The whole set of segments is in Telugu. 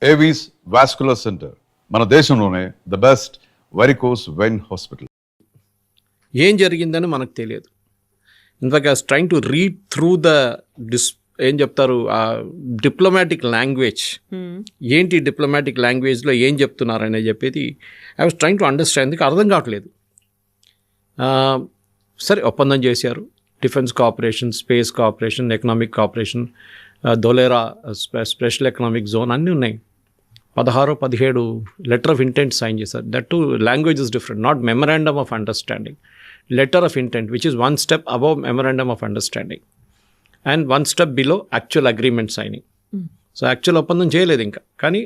ఏవీస్ వాస్కులర్ సెంటర్ మన దేశంలోనే the best varicose vein hospital. ఏం జరిగిందని మనకు తెలియదు. In fact I was trying to read through the ఏం చెప్తారు ఆ డిప్లొమాటిక్ లాంగ్వేజ్, ఏంటి డిప్లొమాటిక్ లాంగ్వేజ్లో ఏం చెప్తున్నారని చెప్పేది I was trying to understand. అర్థం కావట్లేదు. సరే, ఒప్పందం చేశారు. Defence cooperation, space cooperation, economic cooperation, Dholera special economic zone అన్నీ ఉన్నాయి. 16-17 లెటర్ ఆఫ్ ఇంటెంట్ సైన్ చేశారు. That to language is different, not memorandum of understanding, letter of intent which is 1 step above memorandum of understanding and 1 step below actual agreement signing. So actual ఒప్పందం చేయలేదు ఇంకా. కానీ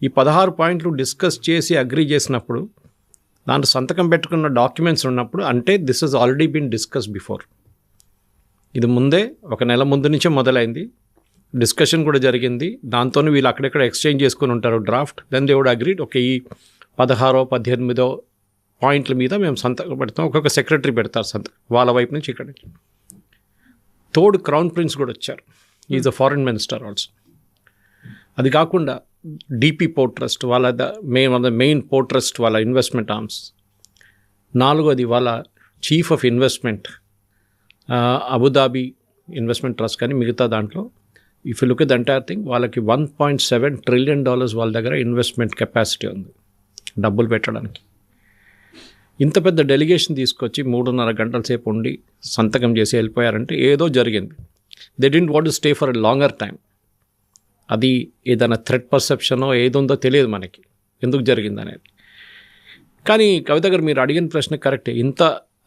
ఈ 16 పాయింట్లు డిస్కస్ చేసి అగ్రీ చేసినప్పుడు, దాంట్లో సంతకం పెట్టుకున్న డాక్యుమెంట్స్ ఉన్నప్పుడు, అంటే this he's already been discussed before. ఇది ముందే 1 నెల ముందు నుంచే మొదలైంది. డిస్కషన్ కూడా జరిగింది. దాంతో వీళ్ళు అక్కడెక్కడ ఎక్స్చేంజ్ చేసుకుని ఉంటారు draft. Then they would agreed, okay ఈ 16-18 పాయింట్ల మీద మేము సంతకం పెడతాం. ఒక్కొక్క సెక్రటరీ పెడతారు సంతకం వాళ్ళ వైపు నుంచి. ఇక్కడ నుంచి తోడు క్రౌన్ ప్రిన్స్ కూడా వచ్చారు. Is a foreign minister also. అది కాకుండా డిపి పోర్ట్ ట్రస్ట్ వాళ్ళ మెయిన్ పోర్ట్ ట్రస్ట్ వాళ్ళ ఇన్వెస్ట్మెంట్ ఆర్మ్స్. 4వది వాళ్ళ chief of investment Abu Dhabi investment trust. కానీ మిగతా దాంట్లో if you look at the entire thing, వాళ్ళకి $1.7 trillion వాళ్ళ దగ్గర ఇన్వెస్ట్మెంట్ కెపాసిటీ ఉంది డబ్బులు పెట్టడానికి. ఇంత పెద్ద డెలిగేషన్ తీసుకొచ్చి 3.5 గంటల సేపు ఉండి సంతకం చేసి వెళ్ళిపోయారంటే ఏదో జరిగింది. They didn't want to stay for a longer time. అది ఏదైనా థ్రెట్ పర్సెప్షనో ఏదుందో తెలియదు మనకి ఎందుకు జరిగింది అనేది. కానీ కవిత గారు మీరు అడిగిన ప్రశ్న కరెక్టే. ఇంత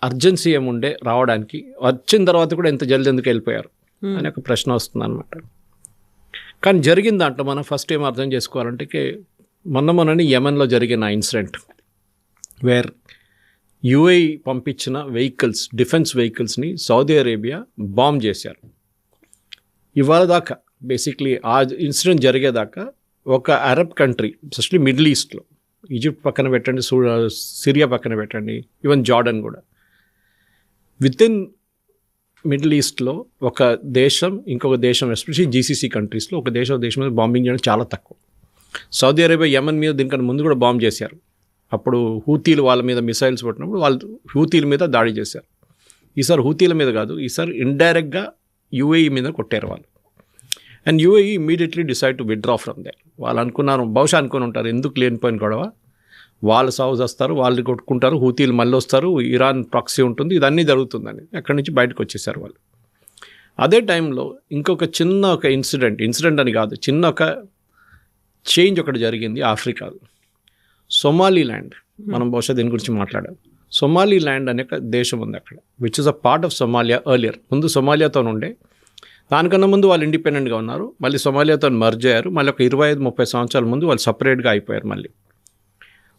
అర్జెన్సీ ఏముండే రావడానికి, వచ్చిన తర్వాత కూడా ఇంత జల్దీ ఎందుకు వెళ్ళిపోయారు అని ఒక ప్రశ్న వస్తుంది అనమాట. కానీ జరిగిన దాంట్లో మనం ఫస్ట్ ఏం అర్థం చేసుకోవాలంటే, మొన్ననే యెమెన్లో జరిగిన ఇన్సిడెంట్ వేర్ యుఏఈ పంపించిన వెహికల్స్, డిఫెన్స్ వెహికల్స్ని సౌదీ అరేబియా బాంబ్ చేశారు. ఇవాళ దాకా బేసిక్లీ ఆ ఇన్సిడెంట్ జరిగేదాకా ఒక అరబ్ కంట్రీ, ఎస్పెషల్లీ మిడిల్ ఈస్ట్లో, ఈజిప్ట్ పక్కన పెట్టండి, సిరియా పక్కన పెట్టండి, ఈవెన్ జార్డన్ కూడా, విత్ ఇన్ మిడిల్ ఈస్ట్లో ఒక దేశం ఇంకొక దేశం, ఎస్పెషల్లీ జీసీసీ కంట్రీస్లో ఒక దేశం మీద బాంబింగ్ చేయడం చాలా తక్కువ. సౌదీ అరేబియా యెమెన్ మీద దీనికన్నా ముందు కూడా బాంబ్ చేశారు. అప్పుడు హూతీలు వాళ్ళ మీద మిసైల్స్ పెట్టినప్పుడు వాళ్ళు హూతీల మీద దాడి చేశారు. ఈసారి హూతీల మీద కాదు, ఈసారి ఇండైరెక్ట్గా యుఏఈ మీద కొట్టారు వాళ్ళు. And UAE immediately decide to withdraw from there. వాళ్ళు అనుకున్నారు, బహుశా అనుకుని ఉంటారు, ఎందుకు లేనిపోయిన గొడవ, వాళ్ళు సాగు వస్తారు, వాళ్ళు కొట్టుకుంటారు, హూతీలు మళ్ళీ వస్తారు, ఇరాన్ ప్రాక్సీ ఉంటుంది, ఇదన్నీ జరుగుతుందని అక్కడి నుంచి బయటకు వచ్చేసారు వాళ్ళు. అదే టైంలో ఇంకొక చిన్న ఒక ఇన్సిడెంట్ అని కాదు, చిన్న ఒక చేంజ్ ఒకటి జరిగింది ఆఫ్రికాలో. సొమాలీల్యాండ్, మనం బహుశా దీని గురించి మాట్లాడాం. సొమాలీల్యాండ్ అనే ఒక దేశం ఉంది అక్కడ, which is a part of Somalia earlier. ముందు సొమాలియాతో ఉండే, దానికన్నా ముందు వాళ్ళు ఇండిపెండెంట్గా ఉన్నారు, మళ్ళీ సొమాలియాతో మర్జ్ అయ్యారు. మళ్ళీ ఒక 25-30 సంవత్సరాల ముందు వాళ్ళు సపరేట్గా అయిపోయారు మళ్ళీ.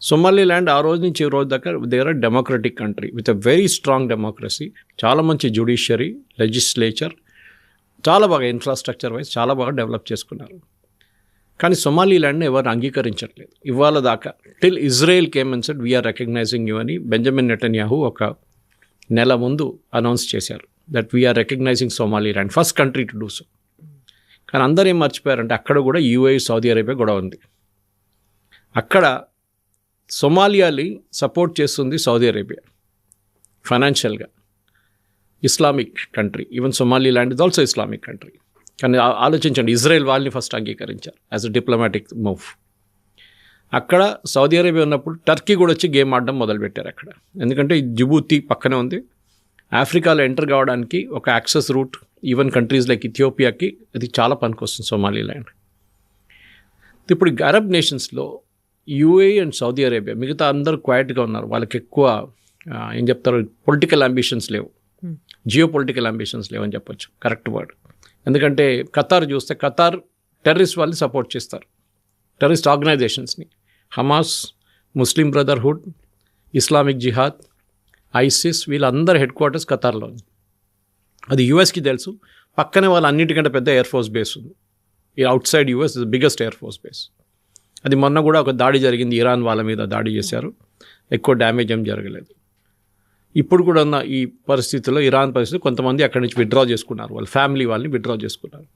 సొమాలీల్యాండ్ ఆ రోజు నుంచి ఈ రోజు దాకా they are democratic country with a very strong democracy, చాలా మంచి జ్యుడిషియరీ, లెజిస్లేచర్, చాలా బాగా ఇన్ఫ్రాస్ట్రక్చర్ వైజ్ చాలా బాగా డెవలప్ చేసుకున్నారు. కానీ సొమాలీల్యాండ్ని ఎవరు అంగీకరించట్లేదు ఇవాళ దాకా. Till Israel came and said we're recognising you అని బెంజమిన్ నెటన్యాహు ఒక నెల ముందు అనౌన్స్ చేశారు, that we're recognising Somaliland, first country to do so. కానీ అందరూ ఏం మర్చిపోయారంటే అక్కడ కూడా యుఏఈ సౌదీ అరేబియా గొడవ ఉంది. అక్కడ సొమాలియాని సపోర్ట్ చేస్తుంది సౌదీ అరేబియా ఫైనాన్షియల్గా, Islamic country. Even Somaliland is also Islamic country. కానీ ఆలోచించండి, ఇజ్రాయెల్ వాళ్ళని ఫస్ట్ అంగీకరించారు యాజ్ అ డిప్లొమాటిక్ మూవ్. అక్కడ సౌదీ అరేబియా ఉన్నప్పుడు టర్కీ కూడా వచ్చి గేమ్ ఆడడం మొదలుపెట్టారు అక్కడ. ఎందుకంటే జిబూతి పక్కనే ఉంది, ఆఫ్రికాలో ఎంటర్ కావడానికి ఒక access route, even countries like ఇథియోపియాకి అది చాలా పనికొస్తుంది సొమాలీల్యాండ్. ఇప్పుడు అరబ్ నేషన్స్లో యుఏఈ అండ్ సౌదీ అరేబియా, మిగతా అందరూ క్వైట్గా ఉన్నారు. వాళ్ళకి ఎక్కువ ఏం చెప్తారు, పొలిటికల్ అంబిషన్స్ లేవు, జియో పొలిటికల్ అంబిషన్స్ లేవు అని చెప్పొచ్చు, కరెక్ట్ వర్డ్. ఎందుకంటే ఖతార్ చూస్తే, ఖతార్ టెర్రరిస్ట్ వాళ్ళని సపోర్ట్ చేస్తారు, terrorist ఆర్గనైజేషన్స్ని, Hamas, Muslim Brotherhood, Islamic జిహాద్, ఐసిస్, వీళ్ళందరూ హెడ్ క్వార్టర్స్ ఖతార్లో ఉంది. అది యుఎస్కి తెలుసు. పక్కనే వాళ్ళ అన్నిటికంటే పెద్ద ఎయిర్ ఫోర్స్ బేస్ ఉంది. ఈ out side US is the biggest air force base. అది మొన్న కూడా ఒక దాడి జరిగింది, ఇరాన్ వాళ్ళ మీద దాడి చేశారు, ఎక్కువ డ్యామేజ్ ఏం జరగలేదు. ఇప్పుడు కూడా ఉన్న ఈ పరిస్థితుల్లో, ఇరాన్ పరిస్థితి, కొంతమంది అక్కడి నుంచి విత్డ్రా చేసుకున్నారు, వాళ్ళ ఫ్యామిలీ వాళ్ళని విత్డ్రా చేసుకున్నారు.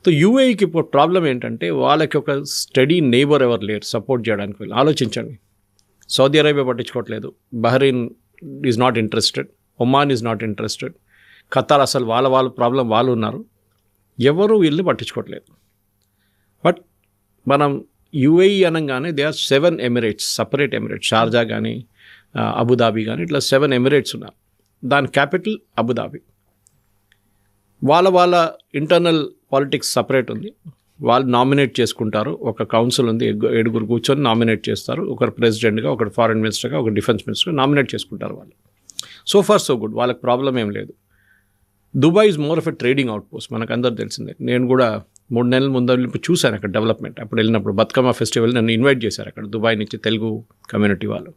సో యూఏఈకి ఇప్పుడు ప్రాబ్లం ఏంటంటే వాళ్ళకి ఒక స్టడీ నేబర్ ఎవరు లేరు సపోర్ట్ చేయడానికి. వెళ్ళి ఆలోచించండి, సౌదీ అరేబియా పట్టించుకోవట్లేదు, Bahrain is not interested, Oman is not interested, Qatar అసలు వాళ్ళ ప్రాబ్లం వాళ్ళు ఉన్నారు, ఎవరు వీళ్ళు పట్టించుకోవట్లేదు. బట్ మనం యూఏఈ అనగానే they are 7 emirates, separate emirates, Sharjah కానీ అబుదాబి కానీ ఇట్లా 7 ఎమిరేట్స్ ఉన్నారు. దాని క్యాపిటల్ అబుదాబి. వాళ్ళ ఇంటర్నల్ పాలిటిక్స్ సపరేట్ ఉంది. వాళ్ళు నామినేట్ చేసుకుంటారు, ఒక కౌన్సిల్ ఉంది, 7 కూర్చొని నామినేట్ చేస్తారు, ఒకరు ప్రెసిడెంట్గా, ఒకరు ఫారెన్ మినిస్టర్గా, ఒకరు డిఫెన్స్ మినిస్టర్గా నామినేట్ చేసుకుంటారు వాళ్ళు. సో ఫార్ సో గుడ్, వాళ్ళకి ప్రాబ్లం ఏం లేదు. Dubai is more of a trading out post, మనకు అందరూ తెలిసిందే. నేను కూడా 3 నెలల ముందు చూశాను అక్కడ డెవలప్మెంట్. అప్పుడు వెళ్ళినప్పుడు బతుకమ్మ ఫెస్టివల్ నన్ను ఇన్వైట్ చేశారు అక్కడ దుబాయ్ నుంచి తెలుగు కమ్యూనిటీ వాళ్ళు.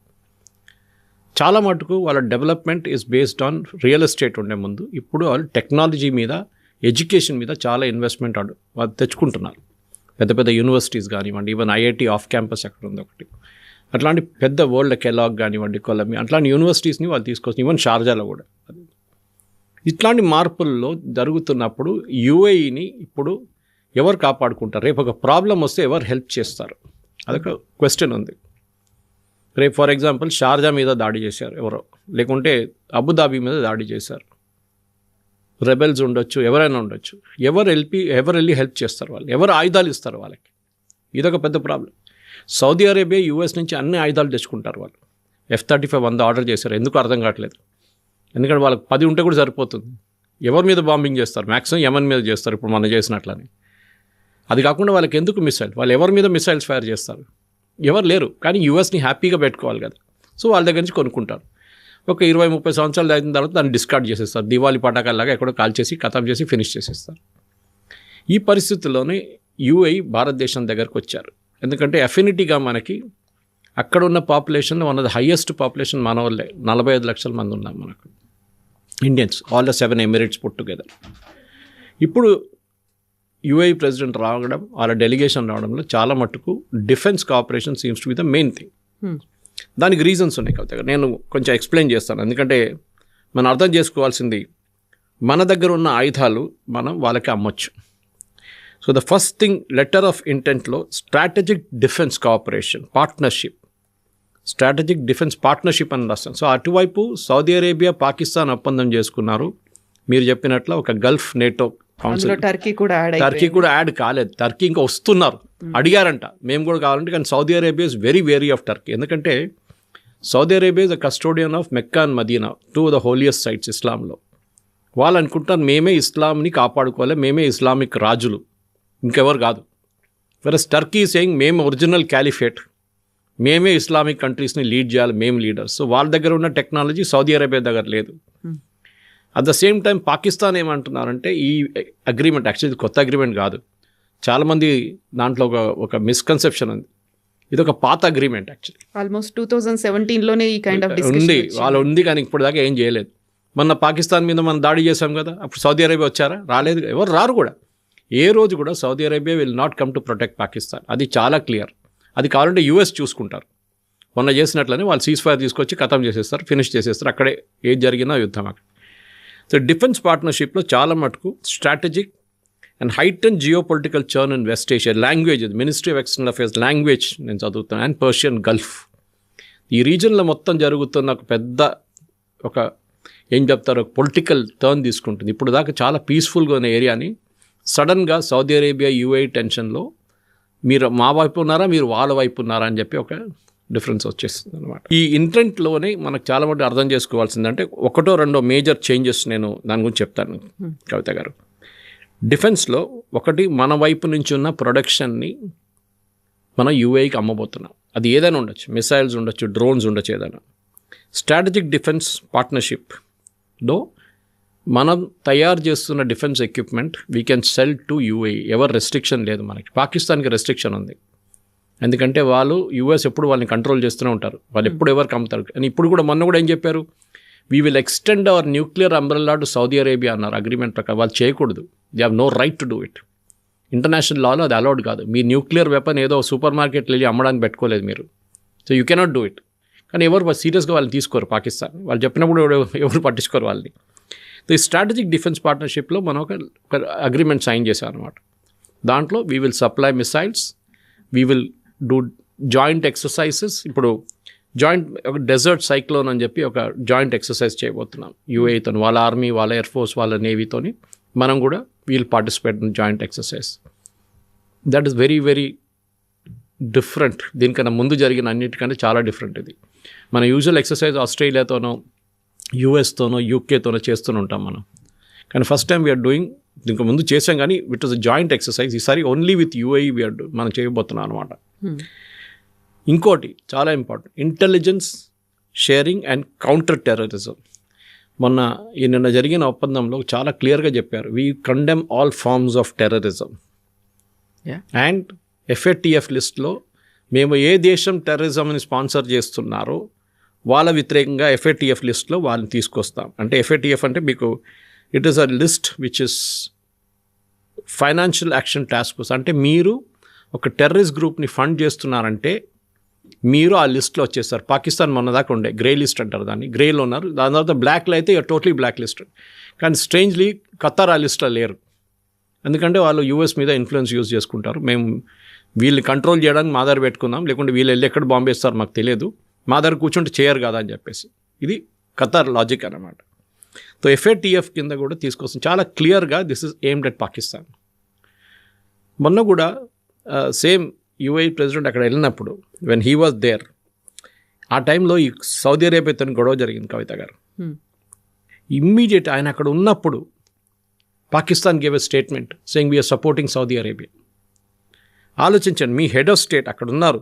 చాలా మటుకు వాళ్ళ development is based on real estate ఉండే ముందు. ఇప్పుడు వాళ్ళు టెక్నాలజీ మీద, ఎడ్యుకేషన్ మీద చాలా ఇన్వెస్ట్మెంట్ వాళ్ళు తెచ్చుకుంటున్నారు. పెద్ద పెద్ద యూనివర్సిటీస్ కానివ్వండి, ఈవెన్ ఐఐటి ఆఫ్ క్యాంపస్ అక్కడ ఉంది ఒకటి, అట్లాంటి పెద్ద వరల్డ్ కెలాగ్ కానివ్వండి, కొలంబియా, అట్లాంటి యూనివర్సిటీస్ని వాళ్ళు తీసుకొచ్చి, ఈవెన్ షార్జాలో కూడా. ఇట్లాంటి మార్పుల్లో జరుగుతున్నప్పుడు యూఏఈని ఇప్పుడు ఎవరు కాపాడుకుంటారు? రేపు ఒక ప్రాబ్లం వస్తే ఎవరు హెల్ప్ చేస్తారు? అదొక క్వశ్చన్ ఉంది. రేపు ఫర్ ఎగ్జాంపుల్ షార్జా మీద దాడి చేశారు ఎవరో, లేకుంటే అబుదాబి మీద దాడి చేశారు, రెబెల్స్ ఉండొచ్చు, ఎవరైనా ఉండొచ్చు, ఎవరు వెళ్ళి హెల్ప్ చేస్తారు? వాళ్ళు ఎవరు ఆయుధాలు ఇస్తారు వాళ్ళకి? ఇదొక పెద్ద ప్రాబ్లం. సౌదీ అరేబియా యూఎస్ నుంచి అన్ని ఆయుధాలు తెచ్చుకుంటారు వాళ్ళు. F-35 100 ఆర్డర్ చేశారు, ఎందుకు అర్థం కావట్లేదు. ఎందుకంటే వాళ్ళకి 10 ఉంటే కూడా సరిపోతుంది. ఎవరి మీద బాంబింగ్ చేస్తారు? మ్యాక్సిమం యమన్ మీద చేస్తారు, ఇప్పుడు మనం చేసినట్లని. అది కాకుండా వాళ్ళకి ఎందుకు మిసైల్? వాళ్ళు ఎవరి మీద మిసైల్స్ ఫైర్ చేస్తారు? ఎవరు లేరు. కానీ యూఎస్ని హ్యాపీగా పెట్టుకోవాలి కదా, సో వాళ్ళ దగ్గర నుంచి కొనుక్కుంటారు. ఒక 20-30 సంవత్సరాలు అయిన తర్వాత దాన్ని డిస్కార్డ్ చేసేస్తారు, దివాళీ పటాకాల్లాగా ఎక్కడో కాల్ చేసి ఖతం చేసి ఫినిష్ చేసేస్తారు. ఈ పరిస్థితుల్లోనే యూఏఈ భారతదేశం దగ్గరకు వచ్చారు. ఎందుకంటే అఫినిటీగా మనకి అక్కడ ఉన్న population one of the highest population మన వాళ్ళే. 45 లక్షల మంది ఉన్నాం మనకు Indians, all the 7 Emirates put together. ఇప్పుడు యూఏఈ ప్రెసిడెంట్ రావడం, వాళ్ళ డెలిగేషన్ రావడంలో చాలా మట్టుకు defence cooperation seems to be the main thing. దానికి రీజన్స్ ఉన్నాయి కాబట్టి నేను కొంచెం ఎక్స్ప్లెయిన్ చేస్తాను. ఎందుకంటే మనం అర్థం చేసుకోవాల్సింది, మన దగ్గర ఉన్న ఆయుధాలు మనం వాళ్ళకి అమ్మొచ్చు. So the first thing, letter of ఇంటెంట్లో strategic defence cooperation partnership, strategic defence partnership అని రాస్తాను. సో అటువైపు సౌదీ అరేబియా, పాకిస్తాన్ ఒప్పందం చేసుకున్నారు. మీరు చెప్పినట్లు ఒక గల్ఫ్ నేటో కౌన్సిల్, టర్కీ కూడా యాడ్ కాలేదు. టర్కీ ఇంకా వస్తున్నారు, అడిగారంట మేము కూడా కావాలంటే. కానీ Saudi Arabia is very wary of Turkey. ఎందుకంటే Saudi Arabia is the custodian of Mecca and Medina, 2 of the holiest sites ఇస్లాంలో. వాళ్ళు అనుకుంటారు మేమే ఇస్లాంని కాపాడుకోవాలి, మేమే ఇస్లామిక్ రాజులు, ఇంకెవరు కాదు. వెరస్ టర్కీ సేయింగ్ మేము ఒరిజినల్ క్యాలిఫేట్, మేమే ఇస్లామిక్ కంట్రీస్ని లీడ్ చేయాలి, మేము లీడర్స్. సో వాళ్ళ దగ్గర ఉన్న టెక్నాలజీ సౌదీ అరేబియా దగ్గర లేదు. At the same time Pakistan ఏమంటున్నారంటే ఈ అగ్రిమెంట్ యాక్చువల్లీ కొత్త అగ్రిమెంట్ కాదు, చాలామంది దాంట్లో ఒక మిస్కన్సెప్షన్ ఉంది. ఇది ఒక పాత అగ్రిమెంట్ యాక్చువల్లీ, ఆల్మోస్ట్ 2017లోనే ఈ కైండ్ ఆఫ్ ఉంది, వాళ్ళు ఉంది. కానీ ఇప్పుడు దాకా ఏం చేయలేదు. మొన్న పాకిస్తాన్ మీద మనం దాడి చేశాం కదా, అప్పుడు సౌదీ అరేబియా వచ్చారా? రాలేదు, ఎవరు రారు కూడా. ఏ రోజు కూడా Saudi Arabia will not come to protect Pakistan, అది చాలా క్లియర్. అది కావాలంటే యూఎస్ చూసుకుంటారు. మొన్న చేసినట్లనే వాళ్ళు సీజ్ ఫైర్ తీసుకొచ్చి ఖతం చేసేస్తారు, ఫినిష్ చేసేస్తారు, అక్కడే ఏది జరిగినా యుద్ధం అక్కడ. సో డిఫెన్స్ పార్ట్నర్షిప్లో చాలా మటుకు strategic and heighten geopolitical churn in West Asia. Language, ministry of external affairs language నేను చదువుతాను, అండ్ పర్షియన్ గల్ఫ్. ఈ రీజన్లో మొత్తం జరుగుతున్న ఒక పెద్ద ఏం చెప్తారు, ఒక పొలిటికల్ టర్న్ తీసుకుంటుంది. ఇప్పుడు దాకా చాలా పీస్ఫుల్గా ఉన్న ఏరియాని సడన్గా సౌదీ అరేబియా యూఏఈ టెన్షన్లో మీరు మా వైపు ఉన్నారా, మీరు వాళ్ళ వైపు ఉన్నారా అని చెప్పి ఒక డిఫరెన్స్ వచ్చేస్తుంది అనమాట. ఈ ఇంటెంట్లోనే మనకు చాలా మటుకు అర్థం చేసుకోవాల్సిందంటే 1-2 మేజర్ చేంజెస్ నేను దాని గురించి చెప్తాను కవిత గారు. డిఫెన్స్లో ఒకటి, మన వైపు నుంచి ఉన్న ప్రొడక్షన్ని మనం యూఏఈకి అమ్మబోతున్నాం. అది ఏదైనా ఉండొచ్చు, మిసైల్స్ ఉండొచ్చు, డ్రోన్స్ ఉండొచ్చు, ఏదైనా. స్ట్రాటజిక్ డిఫెన్స్ పార్ట్నర్షిప్లో మనం తయారు చేస్తున్న defence equipment we can cell to UAE. ఎవరు రెస్ట్రిక్షన్ లేదు మనకి. పాకిస్తాన్కి రెస్ట్రిక్షన్ ఉంది, ఎందుకంటే వాళ్ళు యూఎస్ ఎప్పుడు వాళ్ళని కంట్రోల్ చేస్తూనే ఉంటారు, వాళ్ళు ఎప్పుడు ఎవరికి అమ్ముతారు. అని ఇప్పుడు కూడా మొన్న కూడా ఏం చెప్పారు, we will extend our nuclear umbrella to Saudi Arabia అన్నారు అగ్రిమెంట్ ప్రకారం. వాళ్ళు చేయకూడదు, they have no right to do it. International లాలో అది అలౌడ్ కాదు. మీ న్యూక్లియర్ వెపన్ ఏదో సూపర్ మార్కెట్లో వెళ్ళి అమ్మడానికి పెట్టుకోలేదు మీరు, so you cannot do it. కానీ ఎవరు సీరియస్గా వాళ్ళు తీసుకోరు పాకిస్తాన్, వాళ్ళు చెప్పినప్పుడు ఎవరు పట్టించుకోరు వాళ్ళని. ఈ స్ట్రాటజిక్ డిఫెన్స్ పార్ట్నర్షిప్లో మనం ఒక అగ్రిమెంట్ సైన్ చేశాం అనమాట. దాంట్లో we will supply missiles, we will do joint exercises. ఇప్పుడు జాయింట్ ఒక డెజర్ట్ సైక్లోన్ అని చెప్పి ఒక జాయింట్ ఎక్సర్సైజ్ చేయబోతున్నాం యూఏఈతో, వాళ్ళ ఆర్మీ, వాళ్ళ ఎయిర్ ఫోర్స్, వాళ్ళ నేవీతోని మనం కూడా we'll participate in joint exercise. That is very very different. దీనికన్నా ముందు జరిగిన అన్నిటికంటే చాలా డిఫరెంట్ ఇది. మన యూజువల్ ఎక్సర్సైజ్ ఆస్ట్రేలియాతోనో, యూఎస్తోనో, యూకేతోనో చేస్తూనే ఉంటాం మనం. కానీ ఫస్ట్ టైం వీఆర్ డూయింగ్, దీనికి ముందు చేసాం కానీ it was a joint exercise. ఈసారి ఓన్లీ విత్ యూఏఈ మనం చేయబోతున్నాం అనమాట. ఇంకోటి చాలా important, intelligence sharing and counter terrorism. నిన్న జరిగిన ఒప్పందంలో చాలా క్లియర్గా చెప్పారు, we condemn all forms of terrorism. And FATF లిస్ట్లో మేము ఏ దేశం టెర్రరిజంని స్పాన్సర్ చేస్తున్నారో వాళ్ళ వ్యతిరేకంగా ఎఫ్ఏటిఎఫ్ లిస్ట్లో వాళ్ళని తీసుకొస్తాం. అంటే ఎఫ్ఏటిఎఫ్ అంటే మీకు it is a list which is financial action task force. అంటే మీరు ఒక టెర్రరిస్ట్ గ్రూప్ని ఫండ్ చేస్తున్నారంటే మీరు ఆ లిస్ట్లో వచ్చేస్తారు. పాకిస్తాన్ మొన్నదాకా ఉండే గ్రే లిస్ట్ అంటారు దాన్ని, గ్రేలో ఉన్నారు. దాని తర్వాత బ్లాక్లో అయితే టోటలీ బ్లాక్ లిస్ట్. కానీ స్ట్రేంజ్లీ ఖతార్ ఆ లిస్ట్లో లేరు, ఎందుకంటే వాళ్ళు యూఎస్ మీద ఇన్ఫ్లుయెన్స్ యూజ్ చేసుకుంటారు. మేము వీళ్ళని కంట్రోల్ చేయడానికి మా దగ్గర పెట్టుకున్నాం, లేకుంటే వీళ్ళు వెళ్ళి ఎక్కడ బాంబు వేస్తారు మాకు తెలియదు, మా దగ్గర కూర్చుంటే చేయరు కదా అని చెప్పేసి. ఇది ఖతార్ లాజిక్ అన్నమాట. సో ఎఫ్ఏటిఎఫ్ కింద కూడా తీసుకొస్తాం చాలా క్లియర్గా, this is aimed at Pakistan. మొన్న కూడా సేమ్ యూఏఈ ప్రెసిడెంట్ అక్కడ వెళ్ళినప్పుడు వెన్ హీ వాజ్ దేర్, ఆ టైంలో ఈ సౌదీ అరేబియాతో గొడవ జరిగింది కవిత గారు. ఇమ్మీడియట్ ఆయన అక్కడ ఉన్నప్పుడు Pakistan gave a statement saying we're supporting Saudi Arabia. ఆలోచించండి, మీ హెడ్ ఆఫ్ స్టేట్ అక్కడ ఉన్నారు,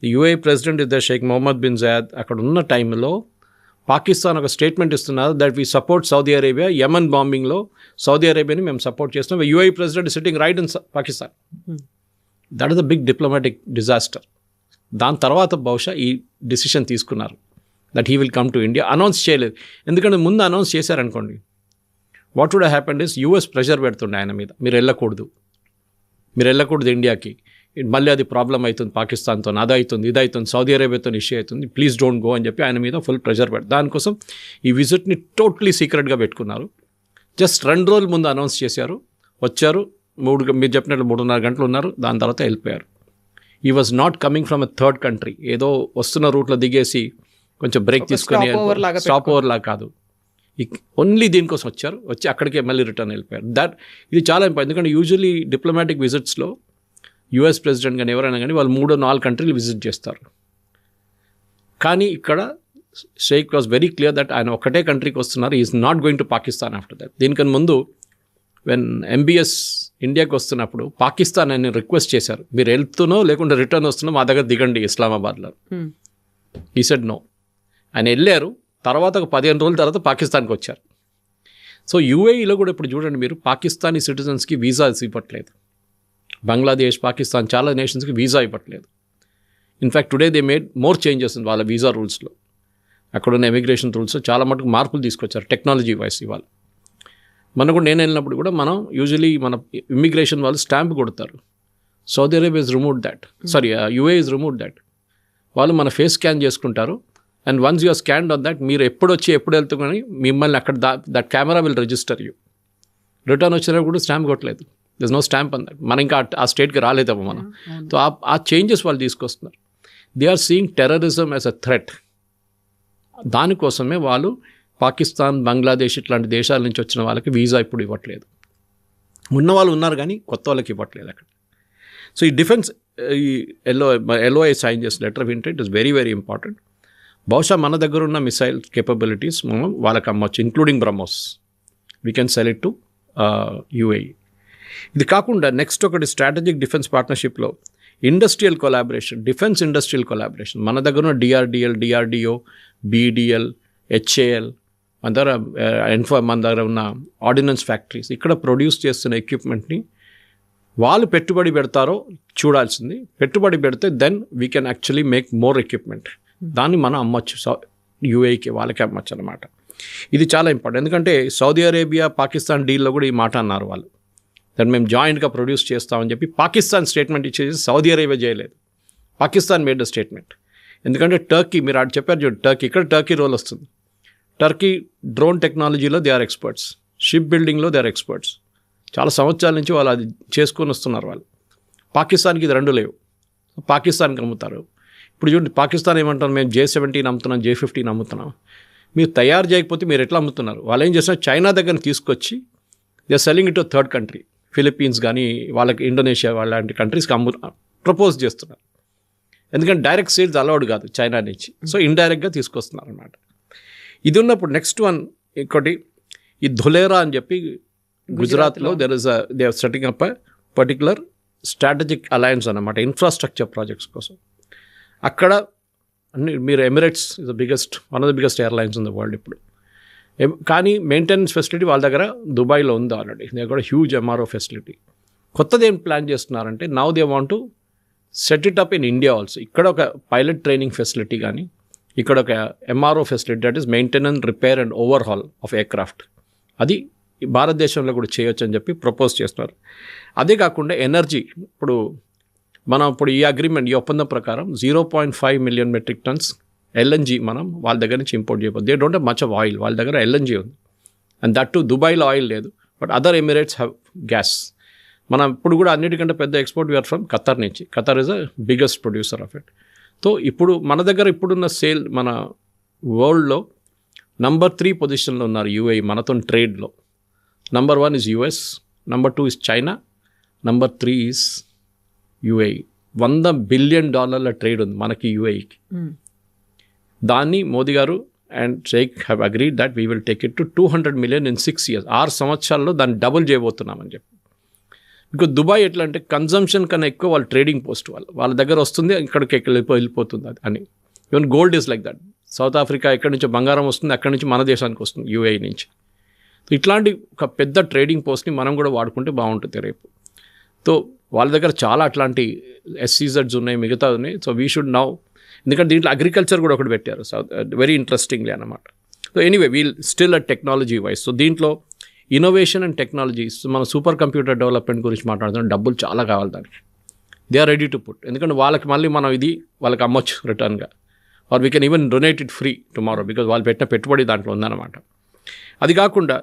UAE president is the Sheikh Mohammed bin Zayed. అక్కడ ఉన్న టైంలో పాకిస్తాన్ ఒక స్టేట్మెంట్ ఇస్తున్నారు that we support Saudi Arabia. Yemen బాంబింగ్లో సౌదీ అరేబియాని మేము సపోర్ట్ చేస్తున్నాం. UAE president sitting right in Pakistan. That is the big diplomatic disaster. దాని తర్వాత బహుశా ఈ డిసిషన్ తీసుకున్నారు that he will come to India. Announce చేయలేదు, ఎందుకంటే ముందు అనౌన్స్ చేశారనుకోండి what would happened is US pressure పెడుతుండే ఆయన మీద, మీరు వెళ్ళకూడదు ఇండియాకి, మళ్ళీ అది ప్రాబ్లం అవుతుంది పాకిస్తాన్తో, అది అవుతుంది ఇది అవుతుంది, సౌదీ అరేబియాతో ఇష్యూ అవుతుంది, ప్లీజ్ డోంట్ గో అని చెప్పి ఆయన మీద ఫుల్ ప్రెషర్ పెడతారు. దానికోసం ఈ విజిట్ని టోటలీ సీక్రెట్గా పెట్టుకున్నారు. జస్ట్ 2 రోజుల ముందు అనౌన్స్ చేశారు, వచ్చారు, మీరు చెప్పినట్లు 3.5 గంటలు ఉన్నారు, దాని తర్వాత వెళ్ళిపోయారు. ఈ was not coming from a third country, ఏదో వస్తున్న రూట్లో దిగేసి కొంచెం బ్రేక్ తీసుకొని స్టాప్ ఓవర్ లాగా కాదు, ఓన్లీ దీనికోసం వచ్చి అక్కడికే మళ్ళీ రిటర్న్ వెళ్ళిపోయారు. ఇది చాలా ఇంపార్టెంట్, ఎందుకంటే యూజువలీ డిప్లొమాటిక్ విజిట్స్లో యూఎస్ ప్రెసిడెంట్ కానీ ఎవరైనా కానీ వాళ్ళు 3-4 కంట్రీలు విజిట్ చేస్తారు. కానీ ఇక్కడ sheikh was very clear that ఆయన ఒకటే కంట్రీకి వస్తున్నారు, is not going to Pakistan after that. దీనికన్నా ముందు వెన్ ఎంబీఎస్ ఇండియాకి వస్తున్నప్పుడు పాకిస్తాన్ ఆయన రిక్వెస్ట్ చేశారు, మీరు వెళ్తున్నో లేకుంటే రిటర్న్ వస్తున్నో మా దగ్గర దిగండి ఇస్లామాబాద్లో. ఈ సెడ్ నో. ఆయన వెళ్ళారు, తర్వాత ఒక 15 రోజుల తర్వాత పాకిస్తాన్కి వచ్చారు. సో యూఏఈలో కూడా ఇప్పుడు చూడండి మీరు, పాకిస్తానీ సిటిజన్స్కి వీసాస్ ఇవ్వట్లేదు. బంగ్లాదేశ్, పాకిస్తాన్ చాలా నేషన్స్కి వీసా ఇవ్వట్లేదు. In fact today they made more changes వాళ్ళ వీసా రూల్స్లో, అక్కడున్న ఇమిగ్రేషన్ రూల్స్లో చాలా మటుకు మార్పులు తీసుకొచ్చారు టెక్నాలజీ వైస్. ఇవాళ మనం కూడా, నేను వెళ్ళినప్పుడు కూడా మనం యూజువలీ మన ఇమిగ్రేషన్ వాళ్ళు స్టాంప్ కొడతారు. Saudi Arabia is remove that, UAE is remove that. వాళ్ళు మన ఫేస్ స్కాన్ చేసుకుంటారు and once you're scanned on that, మీరు ఎప్పుడు వచ్చి ఎప్పుడు వెళ్తుకొని మిమ్మల్ని అక్కడ that camera will register you. Return వచ్చినప్పుడు కూడా స్టాంప్ కొట్టలేదు, this no stamp on that. మనం ఇంకా ఆ స్టేట్కి రాలేదమ్మా మనం. సో ఆ చేంజెస్ వాళ్ళు తీసుకొస్తున్నారు. They are seeing terrorism as a threat. దానికోసమే వాళ్ళు పాకిస్తాన్, బంగ్లాదేశ్ ఇట్లాంటి దేశాల నుంచి వచ్చిన వాళ్ళకి వీసా ఇప్పుడు ఇవ్వట్లేదు. ఉన్న వాళ్ళు ఉన్నారు కానీ కొత్త వాళ్ళకి ఇవ్వట్లేదు అక్కడ. సో ఈ డిఫెన్స్, ఈ ఎల్ఓఐ సైన్ చేసిన letter of intent is very very important. బహుశా మన దగ్గర ఉన్న మిసైల్ కేపబిలిటీస్ మనం వాళ్ళకి అమ్మవచ్చు, including BrahMos. We can sell it to UAE. ఇది కాకుండా నెక్స్ట్ ఒకటి స్ట్రాటజిక్ డిఫెన్స్ పార్ట్నర్షిప్లో industrial collaboration, defence industrial collaboration. మన దగ్గర ఉన్న డిఆర్డిఓ, బీడిఎల్, హెచ్ఏఎల్, మన దగ్గర ఉన్న ఆర్డినెన్స్ ఫ్యాక్టరీస్, ఇక్కడ ప్రొడ్యూస్ చేస్తున్న ఎక్విప్మెంట్ని వాళ్ళు పెట్టుబడి పెడతారో చూడాల్సింది. పెట్టుబడి పెడితే then we can actually make more equipment. దాన్ని మనం అమ్మచ్చు యూఏఈకి, వాళ్ళకి అమ్మచ్చు అనమాట. ఇది చాలా ఇంపార్టెంట్, ఎందుకంటే సౌదీ అరేబియా, పాకిస్తాన్ డీల్లో కూడా ఈ మాట అన్నారు వాళ్ళు, దాన్ని మేము జాయింట్గా ప్రొడ్యూస్ చేస్తామని చెప్పి. పాకిస్తాన్ స్టేట్మెంట్ ఇచ్చేసి సౌదీ అరేబియా చేయలేదు, పాకిస్తాన్ మేడ్ ద స్టేట్మెంట్. ఎందుకంటే టర్కీ, మీరు అటు చెప్పారు చూడు, టర్కీ, ఇక్కడ టర్కీ రోల్ వస్తుంది. టర్కీ డ్రోన్ టెక్నాలజీలో దే ఆర్ ఎక్స్పర్ట్స్, షిప్ బిల్డింగ్లో దే ఆర్ ఎక్స్పర్ట్స్, చాలా సంవత్సరాల నుంచి వాళ్ళు అది చేసుకొని వస్తున్నారు వాళ్ళు. పాకిస్తాన్కి ఇది 2 లేవు, పాకిస్తాన్కి అమ్ముతారు. ఇప్పుడు చూడండి, పాకిస్తాన్ ఏమంటారు, మేము J-17 అమ్ముతున్నాం, J-15 అమ్ముతున్నాం. మీరు తయారు చేయకపోతే మీరు ఎట్లా అమ్ముతున్నారు? వాళ్ళు ఏం చేస్తున్నారు, చైనా దగ్గర తీసుకొచ్చి they selling it to third country, Philippines కానీ వాళ్ళకి ఇండోనేషియా లాంటి కంట్రీస్కి ప్రపోజ్ చేస్తున్నారు. ఎందుకంటే డైరెక్ట్ సేల్స్ అలౌడ్ కాదు చైనా నుంచి, సో ఇండైరెక్ట్గా తీసుకొస్తున్నారు అనమాట. ఇది ఉన్నప్పుడు నెక్స్ట్ వన్ ఇంకోటి, ఈ ధులేరా అని చెప్పి గుజరాత్లో they are setting up particular strategic alliance అన్నమాట, ఇన్ఫ్రాస్ట్రక్చర్ ప్రాజెక్ట్స్ కోసం. అక్కడ అన్ని మీరు Emirates is the biggest, one of the biggest airlines in the world ఇప్పుడు. కానీ మెయింటెనెన్స్ ఫెసిలిటీ వాళ్ళ దగ్గర దుబాయ్లో ఉంది ఆల్రెడీ, దే కూడా హ్యూజ్ MRO ఫెసిలిటీ. కొత్తది ఏం ప్లాన్ చేస్తున్నారంటే, now they want to set it up in India also. ఇక్కడ ఒక పైలట్ ట్రైనింగ్ ఫెసిలిటీ కానీ, ఇక్కడ ఒక MRO facility, that is maintenance, repair and overhaul of aircraft, అది భారతదేశంలో కూడా చేయొచ్చు అని చెప్పి ప్రపోజ్ చేస్తున్నారు. అదే కాకుండా ఎనర్జీ, ఇప్పుడు ఈ అగ్రిమెంట్, ఈ ఒప్పందం ప్రకారం 0.5 మిలియన్ మెట్రిక్ టన్స్ LNG మనం వాళ్ళ దగ్గర నుంచి ఇంపోర్ట్ చేయబోతుంది. They don't have much of oil, వాళ్ళ దగ్గర LNG ఉంది. అండ్ దట్ టు దుబాయ్లో ఆయిల్ లేదు, but other Emirates have gas. మనం ఇప్పుడు కూడా అన్నిటికంటే పెద్ద ఎక్స్పోర్ట్ వీఆర్ ఫ్రమ్ ఖతర్ నుంచి. Qatar is a biggest producer of it. So ఇప్పుడు మన దగ్గర ఇప్పుడున్న సేల్, మన వరల్డ్లో నంబర్ 3 పొజిషన్లో ఉన్నారు UAE మనతో ట్రేడ్లో. Number 1 is US, number 2 is China, number 3 is UAE. $100 billion trade ఉంది మనకి UAEకి. దాన్ని Modi garu and Sheikh have agreed that we will take it to 200 million in 6 years. 6 సంవత్సరాల్లో దాన్ని డబుల్ చేయబోతున్నామని చెప్పి. బికాజ్ దుబాయ్ ఎట్లా అంటే కన్జంప్షన్ కన్నా ఎక్కువ వాళ్ళు ట్రేడింగ్ పోస్ట్, వాళ్ళ దగ్గర వస్తుంది, ఇక్కడికి వెళ్ళిపోతుంది అది అని. Even gold is like that. South Africa ఎక్కడి నుంచో బంగారం వస్తుంది, అక్కడి నుంచి మన దేశానికి వస్తుంది UAE నుంచి. ఇట్లాంటి ఒక పెద్ద ట్రేడింగ్ పోస్ట్ని మనం కూడా వాడుకుంటే బాగుంటుంది రేపు. సో వాళ్ళ దగ్గర చాలా అట్లాంటి SEZs ఉన్నాయి, మిగతా ఉన్నాయి. సో వీ షుడ్ నౌ, ఎందుకంటే దీంట్లో అగ్రికల్చర్ కూడా ఒకటి పెట్టారు, వెరీ ఇంట్రెస్టింగ్లీ అన్నమాట. So anyway we'll still a technology wise. So దీంట్లో ఇన్నోవేషన్ అండ్ టెక్నాలజీస్, మన సూపర్ కంప్యూటర్ డెవలప్మెంట్ గురించి మాట్లాడుతున్నాం. డబ్బులు చాలా కావాలి దానికి, they are ready to put. ఎందుకంటే వాళ్ళకి మళ్ళీ మనం ఇది వాళ్ళకి అమ్మొచ్చు రిటర్న్గా, or we can even donate it free tomorrow, because వాళ్ళు పెట్టిన పెట్టుబడి దాంట్లో ఉందన్నమాట. అది కాకుండా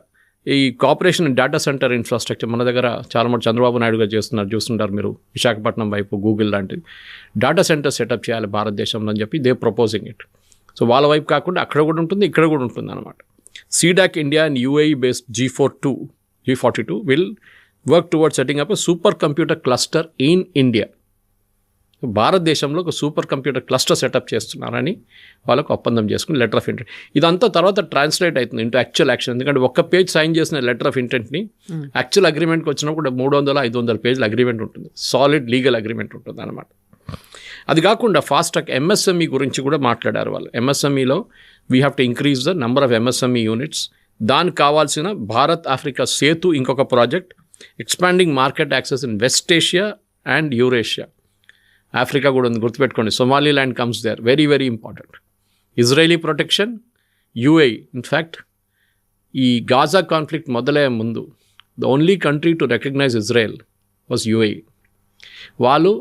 ఈ cooperation and data centre infrastructure మన దగ్గర చాలా మంది చంద్రబాబు నాయుడు గారు చూస్తుంటారు మీరు, విశాఖపట్నం వైపు గూగుల్ లాంటిది డేటా సెంటర్ సెటప్ చేయాలి భారతదేశంలో అని చెప్పి దే ప్రపోజింగ్ ఇట్. సో వాళ్ళ వైపు కాకుండా అక్కడ కూడా ఉంటుంది, ఇక్కడ కూడా ఉంటుంది అనమాట. CDAC India and UAE based G42 will work towards setting up a super computer cluster in India. భారతదేశంలో ఒక సూపర్ కంప్యూటర్ క్లస్టర్ సెటప్ చేస్తున్నారని వాళ్ళకు ఒప్పందం చేసుకుని లెటర్ ఆఫ్ ఇంటెంట్. ఇదంతా తర్వాత ట్రాన్స్లేట్ అవుతుంది ఇంటూ యాక్చువల్ యాక్షన్. ఎందుకంటే ఒక్క పేజ్ సైన్ చేసిన లెటర్ ఆఫ్ ఇంటెంట్ని యాక్చువల్ అగ్రిమెంట్కి వచ్చినప్పుడు 300-500 పేజ్ల అగ్రిమెంట్ ఉంటుంది, సాలిడ్ లీగల్ అగ్రిమెంట్ ఉంటుంది అనమాట. అది కాకుండా ఫాస్ట్ ట్రాక్ MSME గురించి కూడా మాట్లాడారు వాళ్ళు. MSMEలో we have to increase the number of MSME units. దానికి కావాల్సిన భారత్ ఆఫ్రికా సేతు ఇంకొక project, expanding market access in West Asia and Eurasia. Africa కూడా ఉంది, గుర్తుపెట్టుకోండి. Somaliland comes there, very very important. Israeli protection, UAE. In fact ఈ గాజా కాన్ఫ్లిక్ట్ మొదలయ్యే ముందు the only country to recognise Israel was UAE. వాళ్ళు